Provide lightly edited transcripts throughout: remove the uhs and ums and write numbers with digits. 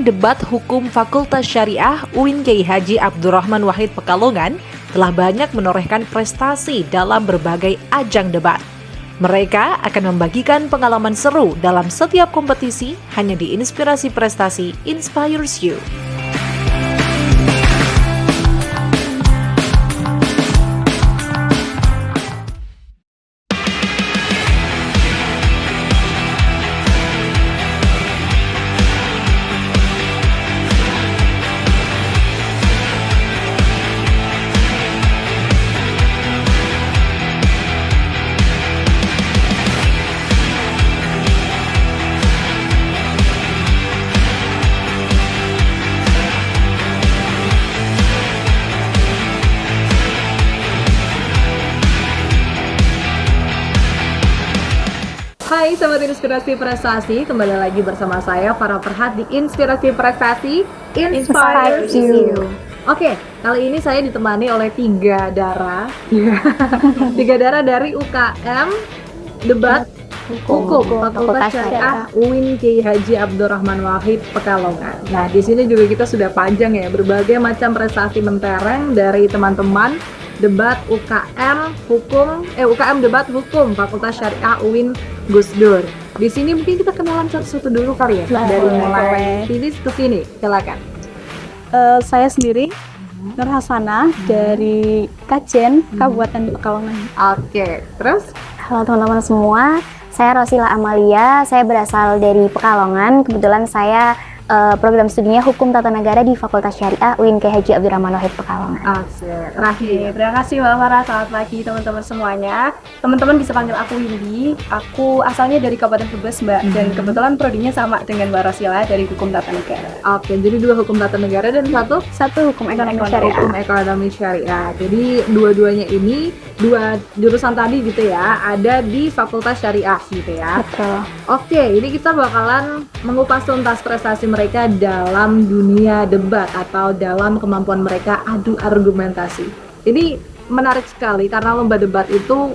Debat Hukum Fakultas Syariah UIN Kiai Haji Abdurrahman Wahid Pekalongan telah banyak menorehkan prestasi dalam berbagai ajang debat. Mereka akan membagikan pengalaman seru dalam setiap kompetisi hanya di Inspirasi Prestasi Inspires You. Hai Sobat Inspirasi Prestasi, kembali lagi bersama saya Farah Ferhat di Inspirasi Prestasi Inspires You. Oke, kali ini saya ditemani oleh tiga darah dari UKM Debat Hukum Fakultas Syariah UIN Kiai Haji Abdurrahman Wahid Pekalongan. Nah, di sini juga kita sudah panjang ya, berbagai macam prestasi mentereng dari teman-teman debat UKM Debat Hukum Fakultas Syariah UIN Gus Dur. Di sini mungkin kita kenalan satu-satu dulu kali ya. Dari mulai sini ke sini, silakan. Saya sendiri Nur Hasanah dari Kajen Kabupaten Pekalongan. Oke, terus? Halo teman-teman semua, saya Rosila Amalia, saya berasal dari Pekalongan. Kebetulan saya program studinya Hukum Tata Negara di Fakultas Syariah UIN Kiai Haji Abdurrahman Wahid Pekalongan. Oke, terima kasih Mbak Farah. Selamat pagi teman-teman semuanya. Teman-teman bisa panggil aku Windy. Aku asalnya dari Kabupaten Brebes, Mbak, dan kebetulan prodinya sama dengan Mbak Rosila dari Hukum Tata Negara. Oke, jadi dua Hukum Tata Negara dan satu Hukum Ekonomi Syariah. Hukum Ekonomi Syariah. Jadi dua-duanya ini, dua jurusan tadi gitu ya, ada di Fakultas Syariah gitu ya. Betul. Oke, ini kita bakalan mengupas tuntas prestasi mereka dalam dunia debat atau dalam kemampuan mereka adu argumentasi. Ini menarik sekali karena lomba debat itu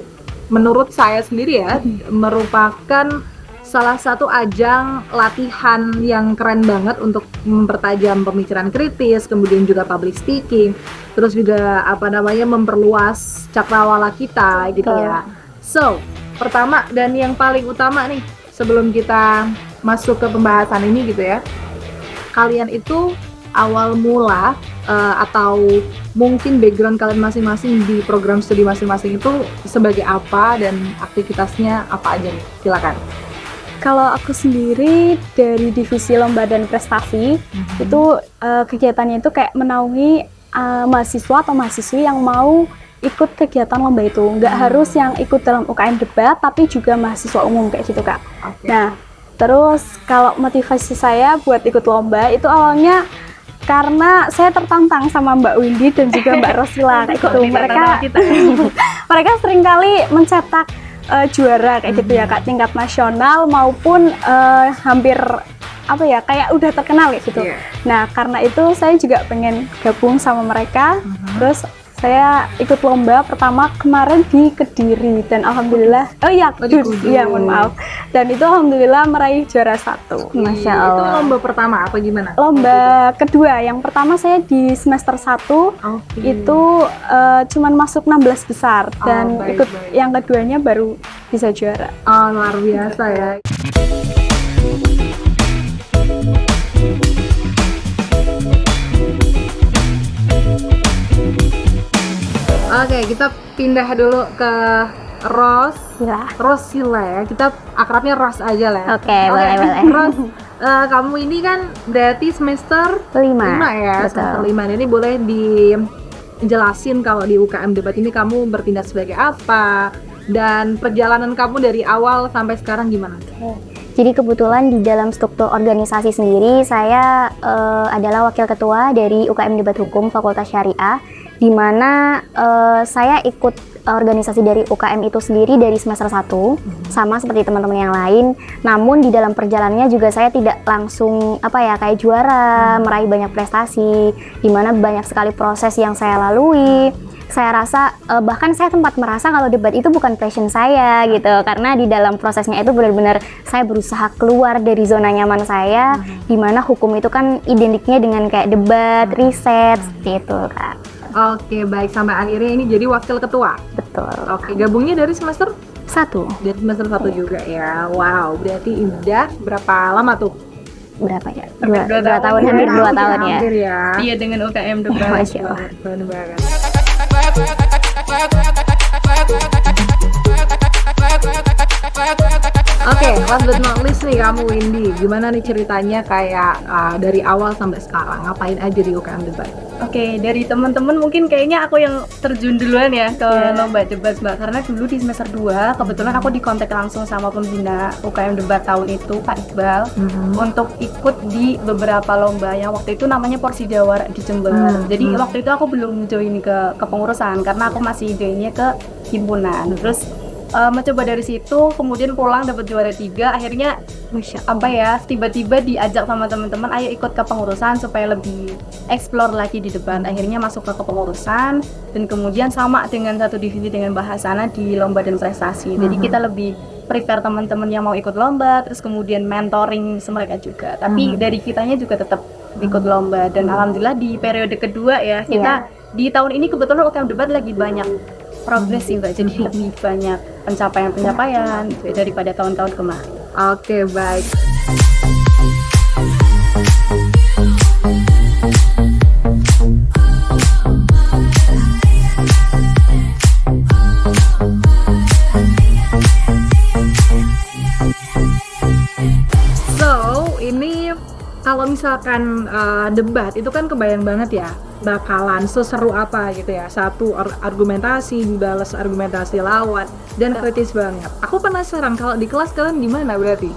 menurut saya sendiri ya merupakan salah satu ajang latihan yang keren banget untuk mempertajam pemikiran kritis, kemudian juga public speaking, terus juga memperluas cakrawala kita gitu ya. So, pertama dan yang paling utama nih sebelum kita masuk ke pembahasan ini gitu ya, kalian itu awal mula atau mungkin background kalian masing-masing di program studi masing-masing itu sebagai apa dan aktivitasnya apa aja nih? Silakan. Kalau aku sendiri dari divisi lomba dan prestasi, itu kegiatannya itu kayak menaungi mahasiswa atau mahasiswi yang mau ikut kegiatan lomba itu. Nggak harus yang ikut dalam UKM debat, tapi juga mahasiswa umum kayak gitu, Kak. Okay. Nah, terus kalau motivasi saya buat ikut lomba itu awalnya karena saya tertantang sama Mbak Windy dan juga Mbak Rosila kayak gitu. Mereka seringkali mencetak juara kayak gitu ya, Kak, tingkat nasional maupun hampir kayak udah terkenal gitu. Yeah. Nah, karena itu saya juga pengen gabung sama mereka. Terus saya ikut lomba pertama kemarin di Kediri dan alhamdulillah, mohon maaf. Dan itu alhamdulillah meraih juara 1. Masya Allah. Itu lomba pertama apa gimana? Lomba kedua, yang pertama saya di semester 1 itu cuman masuk 16 besar dan ikut yang keduanya baru bisa juara. Oh, luar biasa ya. Oke, kita pindah dulu ke Rosila ya. Kita akrabnya Ros aja lah. Oke, boleh. Ros, kamu ini kan berarti semester 5 ya. Betul. Semester 5. Ini boleh dijelasin kalau di UKM debat ini kamu bertindak sebagai apa dan perjalanan kamu dari awal sampai sekarang gimana? Jadi kebetulan di dalam struktur organisasi sendiri saya adalah wakil ketua dari UKM Debat Hukum Fakultas Syariah, di mana saya ikut organisasi dari UKM itu sendiri dari semester 1, sama seperti teman-teman yang lain. Namun di dalam perjalanannya juga saya tidak langsung kayak juara, meraih banyak prestasi, di mana banyak sekali proses yang saya lalui. saya rasa bahkan saya sempat merasa kalau debat itu bukan passion saya gitu, karena di dalam prosesnya itu benar-benar saya berusaha keluar dari zona nyaman saya, di mana hukum itu kan identiknya dengan kayak debat, riset, seperti itu Kak. Oke, baik, sampai akhirnya ini jadi wakil ketua. Betul. Oke, gabungnya dari semester 1. dari semester 1 juga ya. Wow, berarti udah berapa lama tuh? Berapa ya? Hampir 2 tahun, hampir 2 tahun ya. Hampir ya. Iya, dengan UKM debat. Masya Allah. Keren banget. Oke, last but not least nih kamu Windy, gimana nih ceritanya kayak dari awal sampai sekarang, ngapain aja di UKM Debat? Oke, dari teman-teman mungkin kayaknya aku yang terjun duluan ya ke lomba debat Mbak, karena dulu di semester 2 kebetulan aku dikontak langsung sama pembina UKM Debat tahun itu, Kak Iqbal, untuk ikut di beberapa lomba yang waktu itu namanya Porsi Jawara di Jember. Jadi waktu itu aku belum join ke kepengurusan karena aku masih joinnya ke himpunan. Terus mencoba dari situ, kemudian pulang dapat juara 3, akhirnya tiba-tiba diajak sama teman-teman, ayo ikut ke pengurusan supaya lebih explore lagi di debat. Akhirnya masuk ke kepengurusan dan kemudian sama dengan satu divisi dengan Bahasana di lomba dan prestasi. Jadi kita lebih prepare teman-teman yang mau ikut lomba, terus kemudian mentoring mereka juga. Tapi dari kitanya juga tetap ikut lomba, dan alhamdulillah di periode kedua ya kita di tahun ini kebetulan UKM Debat lagi banyak progres sih Mbak, jadi lebih banyak pencapaian daripada tahun-tahun kemarin. Oke, baik. So, ini kalau misalkan debat itu kan kebayang banget ya bakalan seseru apa gitu ya. Satu argumentasi dibalas argumentasi lawan dan kritis banget. Aku penasaran kalau di kelas kalian gimana berarti?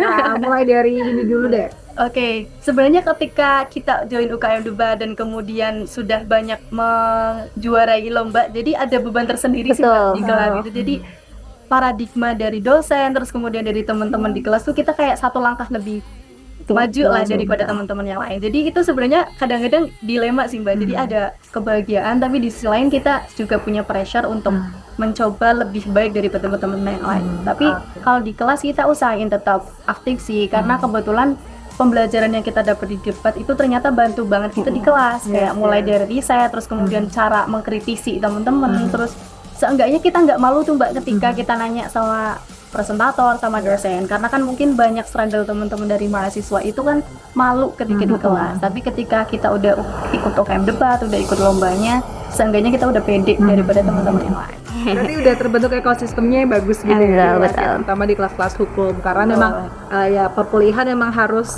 Nah, mulai dari ini dulu deh. Oke, sebenarnya ketika kita join UKM Debat dan kemudian sudah banyak menjuarai lomba, jadi ada beban tersendiri sih Mbak, di kelas gitu. Jadi paradigma dari dosen, terus kemudian dari teman-teman di kelas tuh kita kayak satu langkah lebih maju lah daripada teman-teman yang lain. Jadi itu sebenarnya kadang-kadang dilema sih Mbak. Jadi ada kebahagiaan, tapi di sisi lain kita juga punya pressure untuk mencoba lebih baik daripada teman-teman yang lain. Tapi kalau di kelas kita usahain tetap aktif sih, karena kebetulan pembelajaran yang kita dapat di debat itu ternyata bantu banget kita di kelas. Kayak mulai dari riset, terus kemudian cara mengkritisi teman-teman, terus seenggaknya kita nggak malu tuh Mbak ketika kita nanya sama presentator sama dosen, karena kan mungkin banyak struggle teman-teman dari mahasiswa itu kan malu ketika di kelas. Tapi ketika kita udah ikut UKM Debat, udah ikut lombanya, seenggaknya kita udah pede daripada teman-teman yang lain. Berarti udah terbentuk ekosistemnya bagus gitu ya, terutama di kelas-kelas hukum, karena memang ya perkuliahan memang harus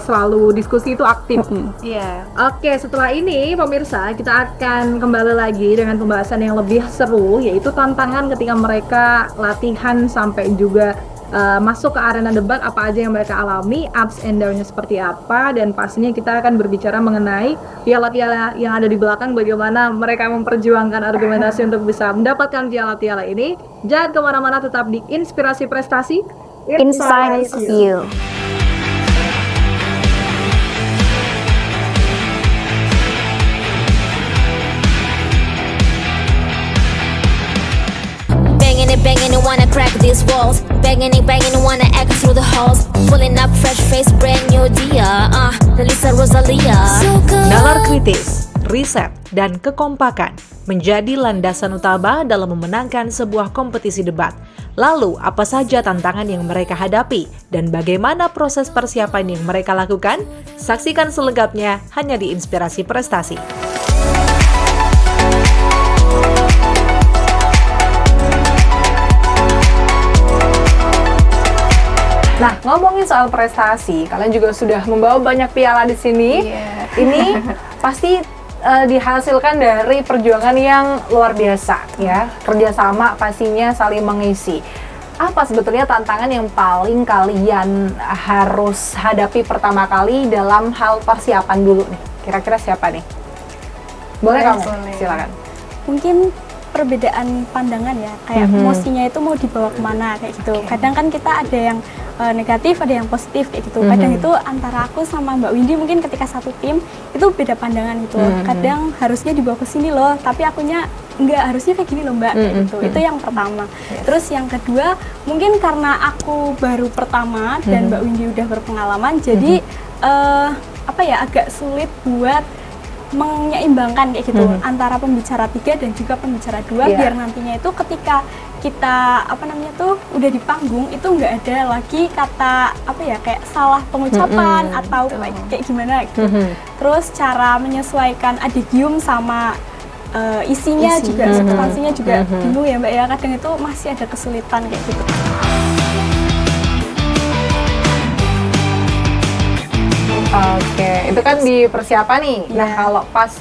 selalu diskusi itu aktif. Iya. Oke, setelah ini pemirsa kita akan kembali lagi dengan pembahasan yang lebih seru, yaitu tantangan ketika mereka latihan sampai juga masuk ke arena debat, apa aja yang mereka alami, ups and down-nya seperti apa, dan pastinya kita akan berbicara mengenai piala-piala yang ada di belakang, bagaimana mereka memperjuangkan argumentasi untuk bisa mendapatkan piala-piala ini. Jangan kemana-mana, tetap di Inspirasi Prestasi Inside You. Banging it, wanna crack these walls. Banging it, wanna act through the halls. Pulling up fresh face, brand new dia. Lisa Rosalia. Nalar kritis, riset, dan kekompakan menjadi landasan utama dalam memenangkan sebuah kompetisi debat. Lalu, apa saja tantangan yang mereka hadapi dan bagaimana proses persiapan yang mereka lakukan? Saksikan selengkapnya hanya di Inspirasi Prestasi. Nah, ngomongin soal prestasi, kalian juga sudah membawa banyak piala di sini. Ini pasti dihasilkan dari perjuangan yang luar biasa ya. Kerjasama pastinya saling mengisi. Apa sebetulnya tantangan yang paling kalian harus hadapi pertama kali dalam hal persiapan dulu nih? Kira-kira siapa nih? Boleh kamu? Silakan. Mungkin perbedaan pandangan ya, kayak emosinya itu mau dibawa kemana kayak gitu. Kadang kan kita ada yang negatif, ada yang positif kayak gitu. Kadang itu antara aku sama Mbak Windy mungkin ketika satu tim itu beda pandangan gitu. Kadang harusnya dibawa ke sini loh, tapi akunya enggak, harusnya kayak gini loh Mbak kayak gitu. Itu yang pertama. Terus yang kedua, mungkin karena aku baru pertama dan Mbak Windy udah berpengalaman, jadi agak sulit buat menyeimbangkan kayak gitu antara pembicara 3 dan juga pembicara 2 biar nantinya itu ketika kita udah di panggung itu nggak ada lagi kata kayak salah pengucapan atau kayak gimana gitu. Terus cara menyesuaikan adigium sama isinya juga substansinya juga bingung ya Mbak ya, kadang itu masih ada kesulitan kayak gitu. Oke, itu kan di persiapan nih. Nah, kalau pas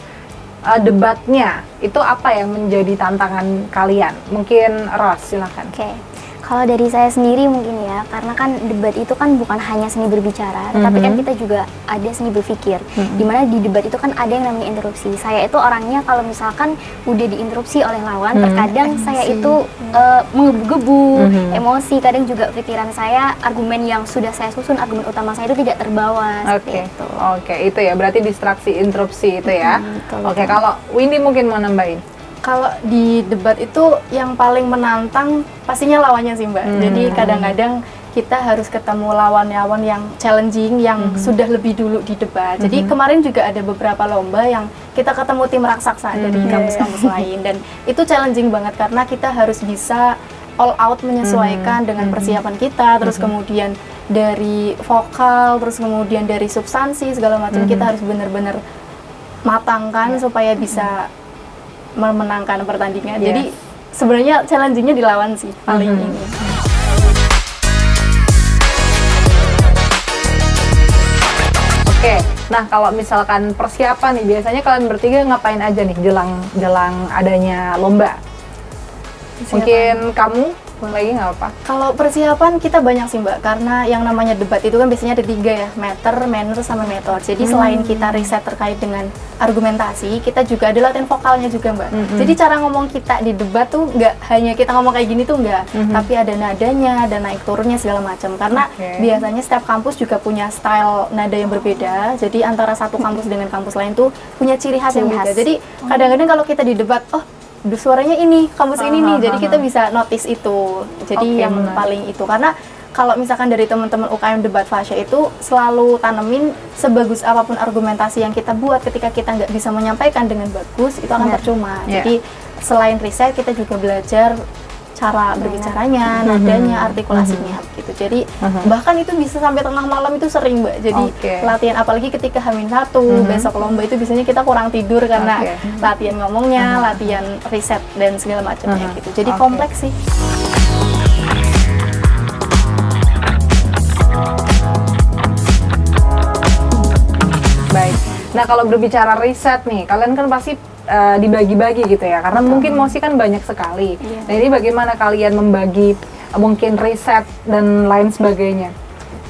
debatnya, itu apa yang menjadi tantangan kalian? Mungkin Ros, silakan. Oke. Kalau dari saya sendiri mungkin ya, karena kan debat itu kan bukan hanya seni berbicara, tetapi kan kita juga ada seni berpikir. Dimana di debat itu kan ada yang namanya interupsi. Saya itu orangnya kalau misalkan udah diinterupsi oleh lawan, terkadang saya itu menggebu-gebu, emosi. Kadang juga pikiran saya, argumen yang sudah saya susun, argumen utama saya itu tidak terbawa. Oke, itu ya. Berarti distraksi interupsi itu ya. Oke, kalau Windy mungkin mau nambahin. Kalau di debat itu yang paling menantang pastinya lawannya sih Mbak. Jadi kadang-kadang kita harus ketemu lawan-lawan yang challenging, yang sudah lebih dulu di debat. Jadi kemarin juga ada beberapa lomba yang kita ketemu tim raksasa dari kampus-kampus lain, dan itu challenging banget karena kita harus bisa all out menyesuaikan dengan persiapan kita, terus kemudian dari vokal, terus kemudian dari substansi segala macam kita harus benar-benar matangkan supaya bisa memenangkan pertandingan. Jadi sebenarnya challenging-nya di lawan sih paling ini. Oke, nah kalau misalkan persiapan nih, biasanya kalian bertiga ngapain aja nih jelang adanya lomba? Mungkin kamu lagi nggak apa? Kalau persiapan kita banyak sih Mbak, karena yang namanya debat itu kan biasanya ada 3 ya, meter, manner, sama metode. Jadi selain kita riset terkait dengan argumentasi, kita juga ada latihan vokalnya juga Mbak. Jadi cara ngomong kita di debat tuh nggak hanya kita ngomong kayak gini tuh nggak, tapi ada nadanya, ada naik turunnya segala macam. Karena biasanya setiap kampus juga punya style nada yang berbeda. Jadi antara satu kampus dengan kampus lain tuh punya ciri khas yang beda. Jadi kadang-kadang kalau kita di debat, suaranya ini, kampus ini nih, jadi kita bisa notice itu. Jadi yang paling itu, karena kalau misalkan dari teman-teman UKM Debat Fasya itu selalu tanemin sebagus apapun argumentasi yang kita buat, ketika kita nggak bisa menyampaikan dengan bagus, itu akan percuma. Jadi selain riset, kita juga belajar cara berbicaranya, nadanya, artikulasinya gitu. Jadi bahkan itu bisa sampai tengah malam itu sering Mbak. Jadi latihan, apalagi ketika H-1 besok lomba itu biasanya kita kurang tidur karena latihan ngomongnya, latihan riset dan segala macamnya gitu. Jadi kompleks sih. Baik. Nah, kalau berbicara riset nih, kalian kan pasti dibagi-bagi gitu ya, karena mungkin mosi kan banyak sekali. Nah, ini bagaimana kalian membagi mungkin riset dan lain sebagainya?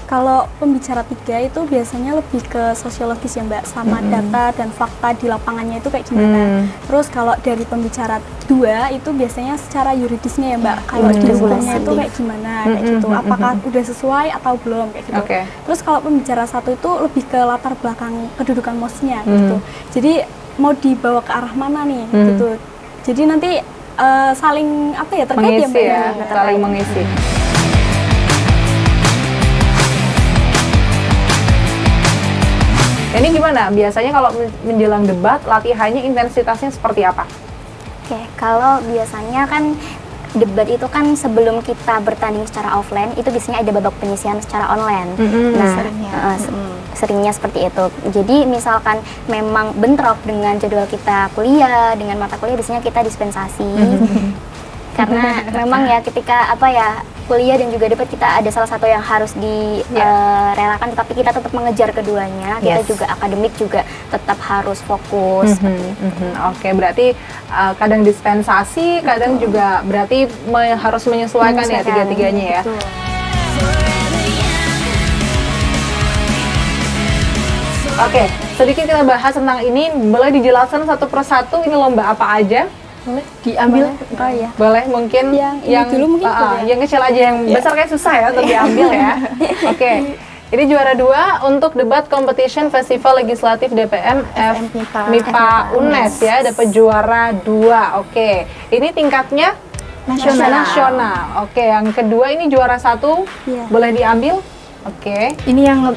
Kalau pembicara 3 itu biasanya lebih ke sosiologis ya Mbak, sama data dan fakta di lapangannya itu kayak gimana. Terus kalau dari pembicara 2 itu biasanya secara yuridisnya ya Mbak, kalau di hukumnya itu kayak gimana, kayak gitu. Apakah udah sesuai atau belum kayak gitu. Terus kalau pembicara 1 itu lebih ke latar belakang kedudukan mosnya gitu. Jadi mau dibawa ke arah mana nih gitu. Jadi nanti saling terkait mengisi ya Mbak, saling mengisi. Ini gimana? Biasanya kalau menjelang debat, latihannya intensitasnya seperti apa? Oke, kalau biasanya kan debat itu kan sebelum kita bertanding secara offline, itu biasanya ada babak penyisian secara online. Seringnya seperti itu. Jadi misalkan memang bentrok dengan jadwal kita kuliah, dengan mata kuliah, biasanya kita dispensasi. Karena memang ya ketika kuliah dan juga debat, kita ada salah satu yang harus direlakan, tetapi kita tetap mengejar keduanya. Kita juga akademik juga tetap harus fokus. Oke, berarti kadang dispensasi, kadang juga berarti harus menyesuaikan ya tiga-tiganya ya. Oke, sedikit kita bahas tentang ini. Boleh dijelaskan satu persatu ini lomba apa aja? boleh diambil. Oh iya. Boleh mungkin Yang ini dulu mungkin gitu ya? yang kecil aja, yang besar kayak susah ya untuk diambil ya. Oke. Ini juara 2 untuk debat competition Festival Legislatif DPM MIPA UNES ya, dapat juara 2. Oke. Ini tingkatnya nasional. Oke, yang kedua ini juara 1. Iya. Boleh diambil? Oke. Ini yang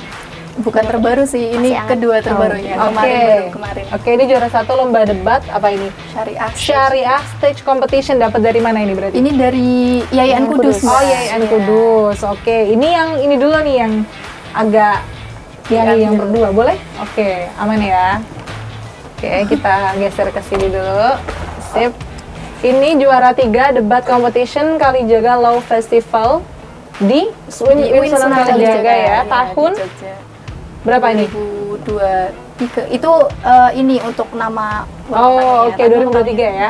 bukan terbaru sih, ini kedua terbarunya. Kemarin. Oke, ini juara 1 lomba debat apa ini? Syariah Stage Competition, dapat dari mana ini berarti? Ini dari Yayan Kudus. Oh, Yayan Kudus. Oke, ini dulu nih yang agak yang berdua, boleh? Oke, aman ya. Oke, kita geser ke sini dulu. Sip. Ini juara 3 debat competition Kalijaga Law Festival di Sunan Kalijaga ya. Tahun berapa ini? 2023. Itu ini untuk nama. Oh, oke, 2023 ya.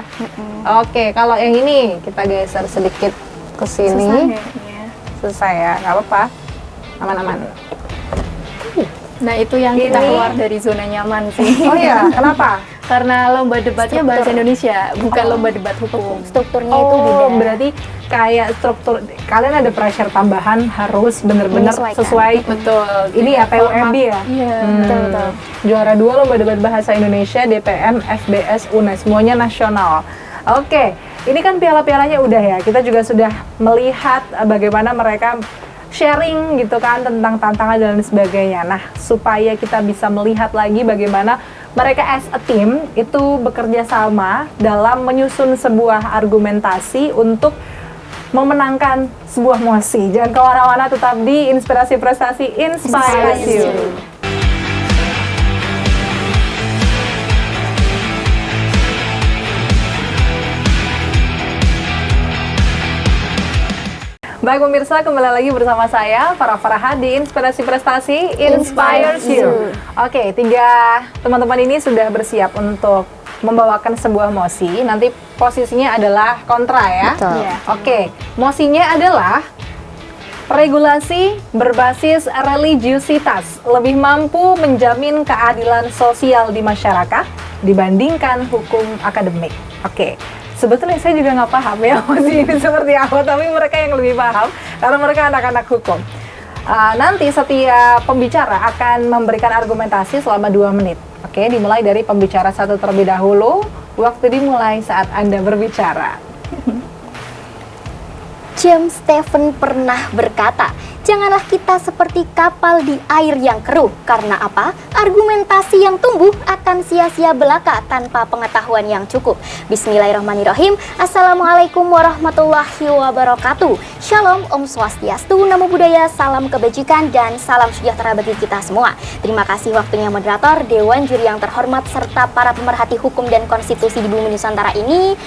Oke, kalau yang ini kita geser sedikit ke sini. Selesai ya, nggak apa-apa. Aman-aman. Nah, itu yang kita keluar dari zona nyaman sih. Oh iya, kenapa? Karena lomba debatnya bahasa Indonesia, bukan lomba debat hukum. Strukturnya itu beda. Berarti kayak struktur kalian ada pressure tambahan harus benar-benar sesuai. Betul. Ini ya PUMB ya? Iya, Betul. Juara 2 lomba debat bahasa Indonesia DPM FBS UNES, semuanya nasional. Oke, ini kan piala-pialanya udah ya. Kita juga sudah melihat bagaimana mereka sharing gitu kan tentang tantangan dan sebagainya. Nah, supaya kita bisa melihat lagi bagaimana mereka as a team itu bekerja sama dalam menyusun sebuah argumentasi untuk memenangkan sebuah mosi. Jangan kemana-mana, tetap di Inspirasi Prestasi Inspires You. Baik pemirsa, kembali lagi bersama saya Farah Faraha di Inspirasi Prestasi Inspires You. Oke, 3 teman-teman ini sudah bersiap untuk membawakan sebuah mosi. Nanti posisinya adalah kontra ya. Betul. Iya. Oke, mosinya adalah regulasi berbasis religiusitas lebih mampu menjamin keadilan sosial di masyarakat dibandingkan hukum akademik. Oke. Sebetulnya saya juga nggak paham ya mosi ini seperti apa, tapi mereka yang lebih paham karena mereka anak-anak hukum. Nanti setiap pembicara akan memberikan argumentasi selama 2 menit. Oke, dimulai dari pembicara 1 terlebih dahulu. Waktu dimulai saat Anda berbicara. James Stephen pernah berkata, janganlah kita seperti kapal di air yang keruh. Karena apa? Argumentasi yang tumbuh akan sia-sia belaka tanpa pengetahuan yang cukup. Bismillahirrahmanirrahim. Assalamualaikum warahmatullahi wabarakatuh. Shalom, Om Swastiastu, Namo Buddhaya, salam kebajikan, dan salam sejahtera bagi kita semua. Terima kasih waktunya moderator, Dewan Juri yang terhormat, serta para pemerhati hukum dan konstitusi di bumi Nusantara ini.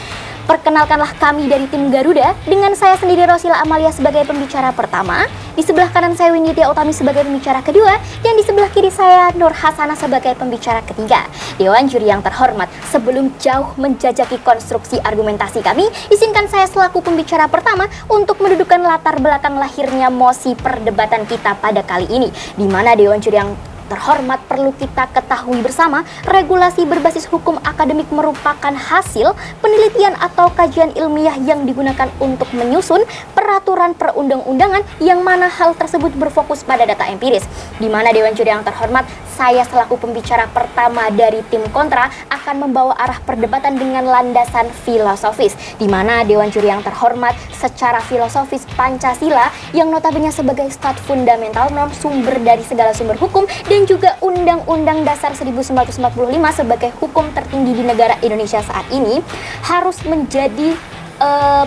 Perkenalkanlah kami dari tim Garuda, dengan saya sendiri Rosila Amalia sebagai pembicara pertama, di sebelah kanan saya Winditia Utami sebagai pembicara kedua, dan di sebelah kiri saya Nur Hasanah sebagai pembicara ketiga. Dewan Juri yang terhormat, sebelum jauh menjajaki konstruksi argumentasi kami, izinkan saya selaku pembicara pertama untuk mendudukkan latar belakang lahirnya mosi perdebatan kita pada kali ini, di mana Dewan Juri yang terhormat, perlu kita ketahui bersama, regulasi berbasis hukum akademik merupakan hasil penelitian atau kajian ilmiah yang digunakan untuk menyusun peraturan perundang-undangan yang mana hal tersebut berfokus pada data empiris. Di mana Dewan Juri yang terhormat, saya selaku pembicara pertama dari tim kontra akan membawa arah perdebatan dengan landasan filosofis. Di mana Dewan Juri yang terhormat, secara filosofis Pancasila yang notabene sebagai stat fundamental, norm sumber dari segala sumber hukum, dan juga Undang-Undang Dasar 1945 sebagai hukum tertinggi di negara Indonesia saat ini, harus menjadi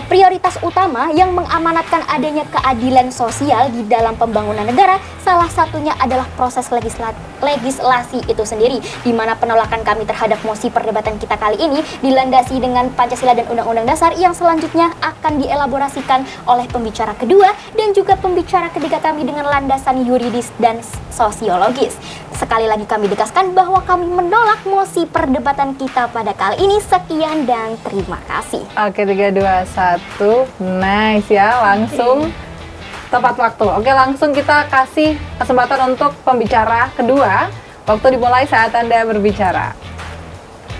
prioritas utama yang mengamanatkan adanya keadilan sosial di dalam pembangunan negara. Salah satunya adalah proses legislasi itu sendiri, di mana penolakan kami terhadap mosi perdebatan kita kali ini dilandasi dengan Pancasila dan Undang-Undang Dasar yang selanjutnya akan dielaborasikan oleh pembicara kedua dan juga pembicara ketiga kami dengan landasan yuridis dan sosiologis. Sekali lagi kami tegaskan bahwa kami menolak mosi perdebatan kita pada kali ini. Sekian dan terima kasih. Oke, 3, 2, 1. Nice ya, langsung tepat waktu. Oke, langsung kita kasih kesempatan untuk pembicara kedua. Waktu dimulai saat Anda berbicara.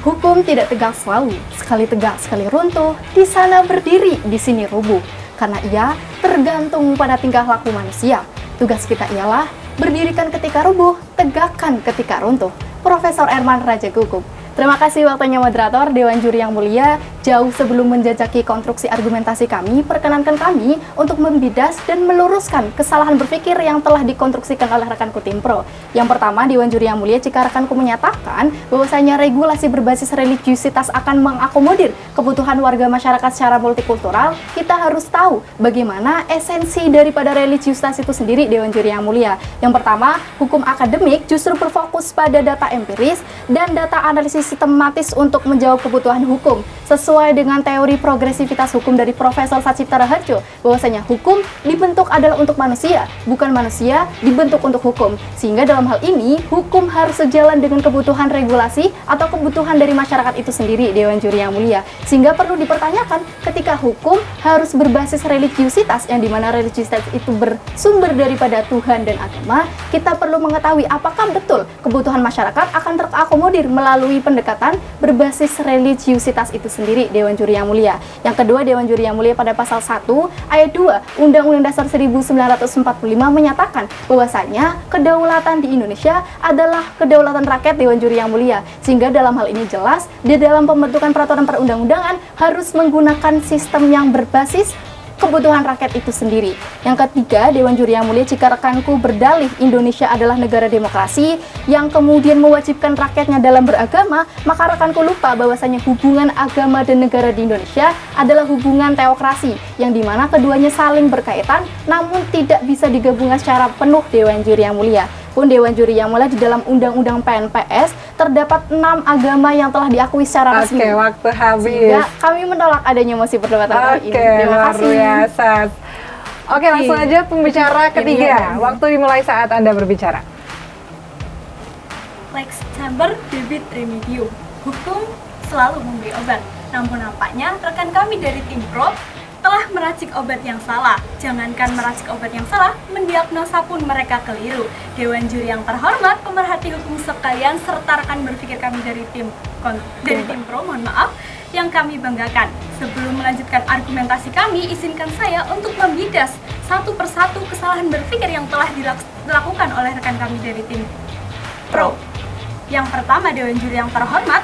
Hukum tidak tegak selalu, sekali tegak, sekali runtuh, di sana berdiri, di sini rubuh. Karena ia tergantung pada tingkah laku manusia. Tugas kita ialah berdirikan ketika rubuh, tegakkan ketika runtuh. Profesor Erman Rajagukup. Terima kasih waktunya moderator, Dewan Juri yang mulia. Jauh sebelum menjajaki konstruksi argumentasi kami, perkenankan kami untuk membidas dan meluruskan kesalahan berpikir yang telah dikonstruksikan oleh rekanku Tim Pro. Yang pertama, Dewan Juri yang mulia, jika rekanku menyatakan bahwasanya regulasi berbasis religiusitas akan mengakomodir kebutuhan warga masyarakat secara multikultural, kita harus tahu bagaimana esensi daripada religiusitas itu sendiri, Dewan Juri yang mulia. Yang pertama, hukum akademik justru berfokus pada data empiris dan data analisis sistematis untuk menjawab kebutuhan hukum sesuai dengan teori progresivitas hukum dari Profesor Sacipta Raharjo, bahwasanya hukum dibentuk adalah untuk manusia, bukan manusia dibentuk untuk hukum. Sehingga dalam hal ini hukum harus sejalan dengan kebutuhan regulasi atau kebutuhan dari masyarakat itu sendiri, Dewan Juri yang mulia. Sehingga perlu dipertanyakan ketika hukum harus berbasis religiusitas, yang dimana religiusitas itu bersumber daripada Tuhan dan agama, kita perlu mengetahui apakah betul kebutuhan masyarakat akan terakomodir melalui pendekatan berbasis religiusitas itu sendiri, Dewan Juri yang mulia. Yang kedua, Dewan Juri yang mulia, pada pasal 1 ayat 2 Undang-Undang Dasar 1945 menyatakan bahwasanya kedaulatan di Indonesia adalah kedaulatan rakyat, Dewan Juri yang mulia. Sehingga dalam hal ini jelas di dalam pembentukan peraturan perundang-undangan harus menggunakan sistem yang berbasis kebutuhan rakyat itu sendiri. Yang ketiga, Dewan Juri yang mulia, jika rekanku berdalih Indonesia adalah negara demokrasi yang kemudian mewajibkan rakyatnya dalam beragama, maka rekanku lupa bahwasanya hubungan agama dan negara di Indonesia adalah hubungan teokrasi, yang dimana keduanya saling berkaitan namun tidak bisa digabungkan secara penuh, Dewan Juri yang mulia. Pun Dewan Juri yang mulia, di dalam Undang-Undang PNPS terdapat 6 agama yang telah diakui secara resmi. Oke, waktu habis. Sehingga kami menolak adanya mosi perdebatan kali ini. Terima luar kasih. biasa. Oke, langsung aja pembicara ketiga. Waktu dimulai saat Anda berbicara. Lex Chamber Bibit Remedium. Hukum selalu memberi obat. Namun nampaknya rekan kami dari Tim Pro telah meracik obat yang salah. Jangankan meracik obat yang salah, mendiagnosa pun mereka keliru. Dewan Juri yang terhormat, pemerhati hukum sekalian, serta rekan berpikir kami dari Tim Pro, mohon maaf, yang kami banggakan. Sebelum melanjutkan argumentasi kami, izinkan saya untuk membidas satu persatu kesalahan berpikir yang telah dilakukan oleh rekan kami dari Tim Pro. Yang pertama, Dewan Juri yang terhormat,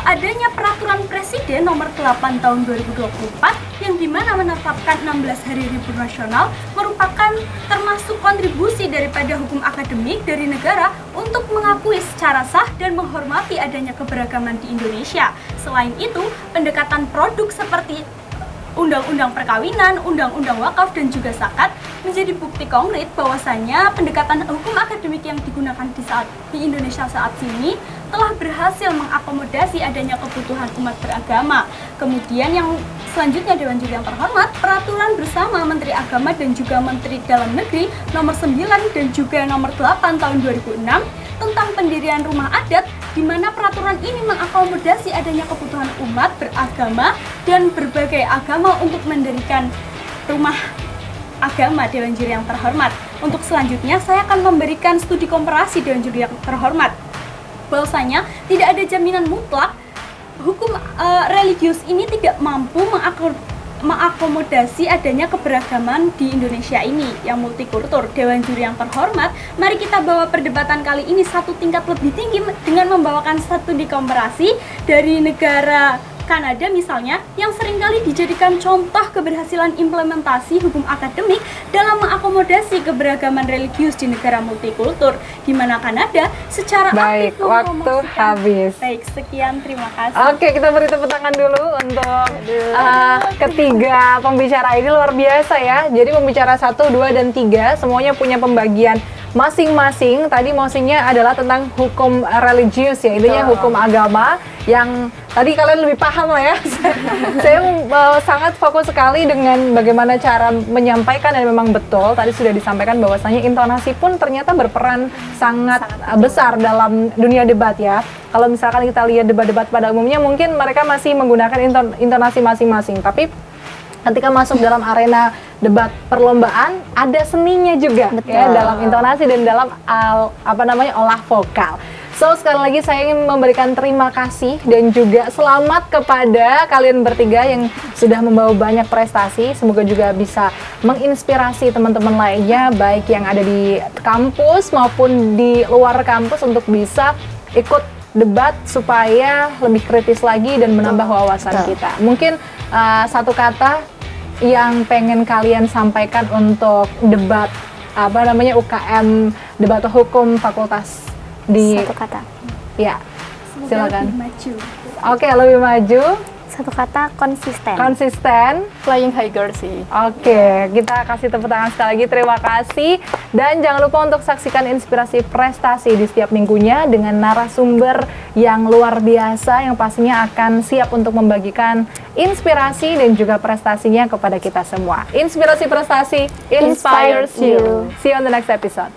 adanya peraturan Presiden nomor 8 tahun 2024 yang dimana menetapkan 16 hari libur nasional merupakan termasuk kontribusi daripada hukum akademik dari negara untuk mengakui secara sah dan menghormati adanya keberagaman di Indonesia. Selain itu, pendekatan produk seperti Undang-Undang Perkawinan, Undang-Undang Wakaf, dan juga zakat menjadi bukti konkret bahwasanya pendekatan hukum akademik yang digunakan di Indonesia saat ini telah berhasil mengakomodasi adanya kebutuhan umat beragama. Kemudian yang selanjutnya, Dewan Juri yang terhormat, peraturan bersama Menteri Agama dan juga Menteri Dalam Negeri nomor 9 dan juga nomor 8 tahun 2006 tentang pendirian rumah adat, di mana peraturan ini mengakomodasi adanya kebutuhan umat beragama dan berbagai agama untuk mendirikan rumah agama, Dewan Juri yang terhormat. Untuk selanjutnya, saya akan memberikan studi komparasi, Dewan Juri yang terhormat, bahwasanya tidak ada jaminan mutlak hukum religius ini tidak mampu mengakomodasi adanya keberagaman di Indonesia ini yang multikultur. Dewan Juri yang terhormat, mari kita bawa perdebatan kali ini satu tingkat lebih tinggi dengan membawakan studi komparasi dari negara Kanada misalnya, yang seringkali dijadikan contoh keberhasilan implementasi hukum akademik dalam mengakomodasi keberagaman religius di negara multikultur, di mana Kanada secara aktif waktu habis. Baik, sekian, terima kasih. Oke, kita beri tepuk tangan dulu untuk ketiga pembicara ini, luar biasa ya. Jadi pembicara 1, 2, dan 3 semuanya punya pembagian masing-masing. Tadi mosinya adalah tentang hukum religius ya, intinya hukum agama yang tadi kalian lebih paham lah ya. Saya sangat fokus sekali dengan bagaimana cara menyampaikan, dan memang betul tadi sudah disampaikan bahwasanya intonasi pun ternyata berperan sangat besar dalam dunia debat ya. Kalau misalkan kita lihat debat-debat pada umumnya mungkin mereka masih menggunakan intonasi masing-masing, tapi ketika masuk dalam arena debat perlombaan ada seninya juga ya, dalam intonasi dan dalam olah vokal. So sekali lagi saya ingin memberikan terima kasih dan juga selamat kepada kalian bertiga yang sudah membawa banyak prestasi. Semoga juga bisa menginspirasi teman-teman lainnya baik yang ada di kampus maupun di luar kampus untuk bisa ikut debat supaya lebih kritis lagi dan menambah wawasan kita. Mungkin satu kata yang pengen kalian sampaikan untuk debat UKM debat hukum fakultas di Satu kata. ya, Semoga silakan. lebih maju. Oke, lebih maju, Satu kata, konsisten. konsisten. Flying higher sih. Oke, kita kasih tepuk tangan sekali lagi. Terima kasih. Dan jangan lupa untuk saksikan Inspirasi Prestasi di setiap minggunya dengan narasumber yang luar biasa yang pastinya akan siap untuk membagikan inspirasi dan juga prestasinya kepada kita semua. Inspirasi Prestasi inspires you. See you on the next episode.